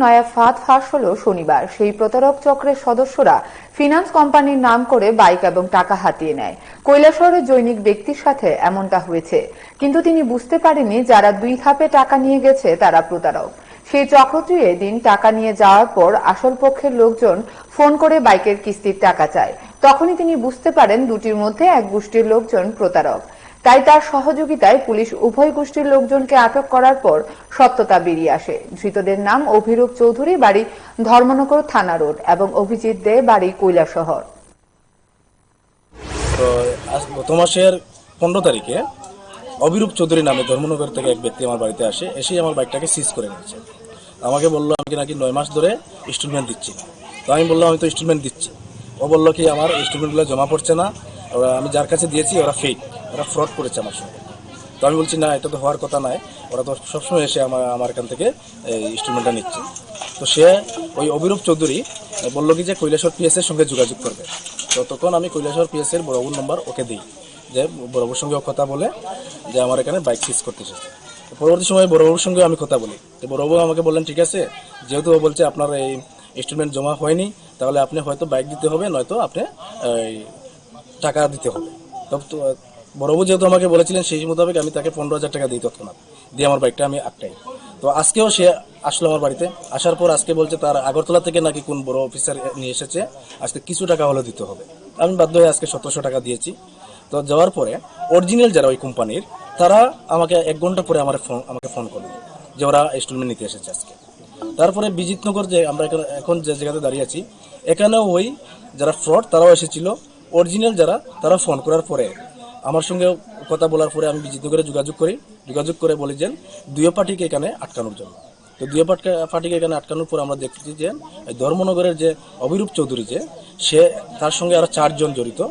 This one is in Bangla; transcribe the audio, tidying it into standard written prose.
নয়া ফাঁদ ফাঁস হলো শনিবার। সেই প্রতারক চক্রের সদস্যরা ফিনান্স কোম্পানির নাম করে বাইক এবং টাকা হাতিয়ে নেয়। কৈলাসহরের জৈনিক ব্যক্তির সাথে এমনটা হয়েছে, কিন্তু তিনি বুঝতে পারেননি যারা 2 ধাপে টাকা নিয়ে গেছে তারা প্রতারক। সেই চক্রটি এদিন টাকা নিয়ে যাওয়ার পর আসল পক্ষের লোকজন ফোন করে বাইকের কিস্তির টাকা চায়। তখনই তিনি বুঝতে পারেন দুটির মধ্যে এক গোষ্ঠীর লোকজন প্রতারক। তাই তার সহযোগিতায় পুলিশ উভয় গোষ্ঠীর লোকজনকে আটক করার পর সত্যতা বেরিয়ে আসে। ধৃতদের নাম অভিরূপ চৌধুরী, বাড়ি ধর্মনগর থানা রোড, এবং অভিজিৎ দে, বাড়ি কৈলাসহর। গত মাসের 15 তারিখে অভিরূপ চৌধুরী নামে ধর্মনগর থেকে এক ব্যক্তি আমার বাড়িতে আসে, এসে আমার বাইকটাকে সিজ করে নিয়েছে। আমাকে বললো আমি নাকি 9 মাস ধরে ইনস্টলমেন্ট দিচ্ছি না। তো আমি বললাম আমি তো ইনস্টলমেন্ট দিচ্ছি। ও বললো কি আমার ইনস্টলমেন্টগুলো জমা পড়ছে না, ওরা আমি যার কাছে দিয়েছি ওরা ফেক, ওরা ফ্রড করেছে আমার সঙ্গে। তো আমি বলছি না, এটা তো হওয়ার কথা নয়, ওরা তো সবসময় এসে আমার এখান থেকে ইনস্টলমেন্টটা নিচ্ছে। তো সে ওই অভিরূপ চৌধুরী বললো কি যে কৈলাসহর পিএস এর সঙ্গে যোগাযোগ করবে। তো তখন আমি কৈলাসহর পিএস এর বড়বাবুর নম্বর ওকে দিই, যে বড়বাবুর সঙ্গে কথা বলে যে আমার এখানে বাইক সিজ করতে এসেছে। পরবর্তী সময় বড়বাবুর সঙ্গে আমি কথা বলি, তো বড়বাবু আমাকে বললেন ঠিক আছে, যেহেতু ও বলছে আপনার এই ইনস্টলমেন্ট জমা হয়নি, তাহলে আপনি হয়তো বাইক দিতে হবে, নয়তো আপনি টাকা দিতে হবে। তো বড়বাবু যেহেতু আমাকে বলেছিলেন সেই মোতাবেক আমি তাকে 15,000 টাকা দিই তৎক্ষণাৎ, দিয়ে আমার বাইকটা আমি আটকাই। তো আজকেও সে আসলো আমার বাড়িতে, আসার পর আজকে বলছে তার আগরতলা থেকে নাকি কোন বড় অফিসার নিয়ে এসেছে, আজকে কিছু টাকা হলে দিতে হবে। আমি বাধ্য হয়ে আজকে 1700 টাকা দিয়েছি। তো যাওয়ার পরে অরিজিনাল যারা ওই কোম্পানির, তারা আমাকে 1 ঘন্টা পরে আমাকে ফোন করলো যে ওরা ইনস্টলমেন্ট নিতে এসেছে আজকে। তারপরে বিজিতনগর যে আমরা এখন যে জায়গাতে দাঁড়িয়ে আছি, এখানেও ওই যারা ফ্রড তারাও এসেছিল, অরিজিনাল যারা তারা ফোন করার পরে আমার সঙ্গে কথা বলার পরে আমি বিজিতনগরে যোগাযোগ করে বলি যে 2 পার্টিকে এখানে আটকানোর জন্য। তো 2 পার্টিকে এখানে আটকানোর পর আমরা দেখছি যে ধর্মনগরের যে অভিরূপ চৌধুরী, যে সে তার সঙ্গে আরো 4 জন জড়িত,